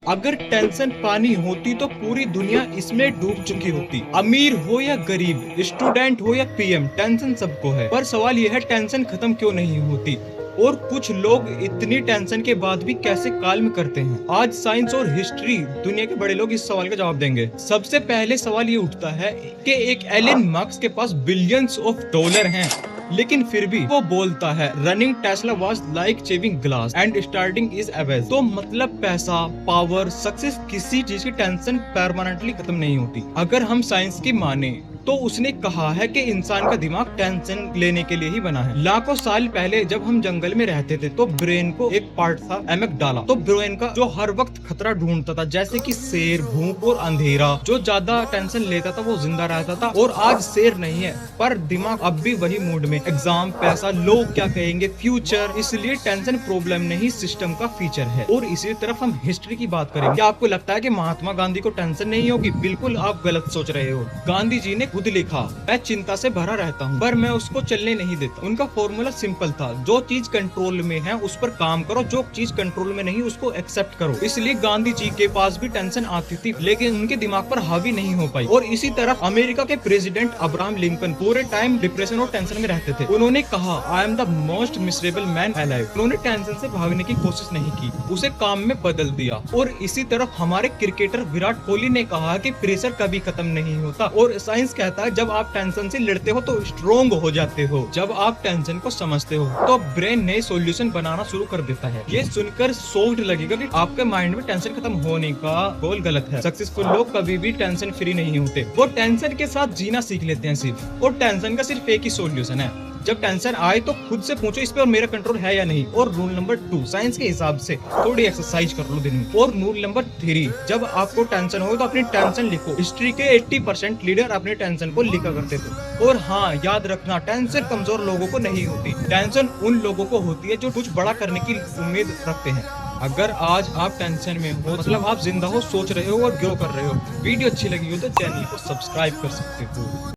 अगर टेंशन पानी होती तो पूरी दुनिया इसमें डूब चुकी होती। अमीर हो या गरीब, स्टूडेंट हो या पीएम, टेंशन सबको है। पर सवाल यह है, टेंशन खत्म क्यों नहीं होती और कुछ लोग इतनी टेंशन के बाद भी कैसे काल्म करते हैं। आज साइंस और हिस्ट्री दुनिया के बड़े लोग इस सवाल का जवाब देंगे। सबसे पहले सवाल ये उठता है कि एक एलन मस्क के पास बिलियंस ऑफ डॉलर हैं, लेकिन फिर भी वो बोलता है running Tesla was like chewing glass and starting is Awez. तो मतलब पैसा, पावर, सक्सेस, किसी चीज की टेंशन परमानेंटली खत्म नहीं होती। अगर हम साइंस की माने तो उसने कहा है कि इंसान का दिमाग टेंशन लेने के लिए ही बना है। लाखों साल पहले जब हम जंगल में रहते थे तो ब्रेन को एक पार्ट था एमिगडाला, तो ब्रेन का जो हर वक्त खतरा ढूंढता था, जैसे कि शेर, भूख और अंधेरा। जो ज्यादा टेंशन लेता था वो जिंदा रहता था। और आज शेर नहीं है, पर दिमाग अब भी वही मूड में, एग्जाम, पैसा, लोग क्या कहेंगे, फ्यूचर। इसलिए टेंशन प्रॉब्लम नहीं, सिस्टम का फीचर है। और इसी तरफ हम हिस्ट्री की बात करेंगे। क्या आपको लगता है कि महात्मा गांधी को टेंशन नहीं होगी? बिल्कुल आप गलत सोच रहे हो। गांधी जी ने खुद लिखा, मैं चिंता से भरा रहता हूँ पर मैं उसको चलने नहीं देता। उनका फॉर्मूला सिंपल था, जो चीज कंट्रोल में है उस पर काम करो, जो चीज कंट्रोल में नहीं उसको एक्सेप्ट करो। इसलिए गांधी जी के पास भी टेंशन आती थी, लेकिन उनके दिमाग पर हावी नहीं हो पाई। और इसी तरफ अमेरिका के प्रेसिडेंट अब्राहम लिंकन पूरे टाइम डिप्रेशन और टेंशन में रहते थे। उन्होंने कहा, I am the most miserable man alive. उन्होंने टेंशन से भागने की कोशिश नहीं की, उसे काम में बदल दिया। और इसी तरफ हमारे क्रिकेटर विराट कोहली ने कहा कि प्रेशर कभी खत्म नहीं होता। और साइंस कहता है, जब आप टेंशन से लड़ते हो तो स्ट्रोंग हो जाते हो। जब आप टेंशन को समझते हो तो ब्रेन नए सॉल्यूशन बनाना शुरू कर देता है। ये सुनकर शॉक्ड लगेगा कि आपके माइंड में टेंशन खत्म होने का गोल गलत है। सक्सेसफुल लोग कभी भी टेंशन फ्री नहीं होते, वो टेंशन के साथ जीना सीख लेते हैं सिर्फ। और टेंशन का सिर्फ एक ही सॉल्यूशन है, जब टेंशन आए तो खुद से पूछो इस पे और मेरा कंट्रोल है या नहीं। और रूल नंबर 2, साइंस के हिसाब से थोड़ी एक्सरसाइज कर लो दिन में। और रूल नंबर 3, जब आपको टेंशन हो तो अपनी टेंशन लिखो। हिस्ट्री के 80% लीडर अपनी टेंशन को लिखा करते थे। और हाँ, याद रखना, टेंशन कमजोर लोगों को नहीं होती, टेंशन उन लोगों को होती है जो कुछ बड़ा करने की उम्मीद रखते हैं। अगर आज आप टेंशन में हो मतलब आप जिंदा हो, सोच रहे हो और ग्रो कर रहे हो। वीडियो अच्छी लगी हो तो चैनल को सब्सक्राइब कर सकते हो।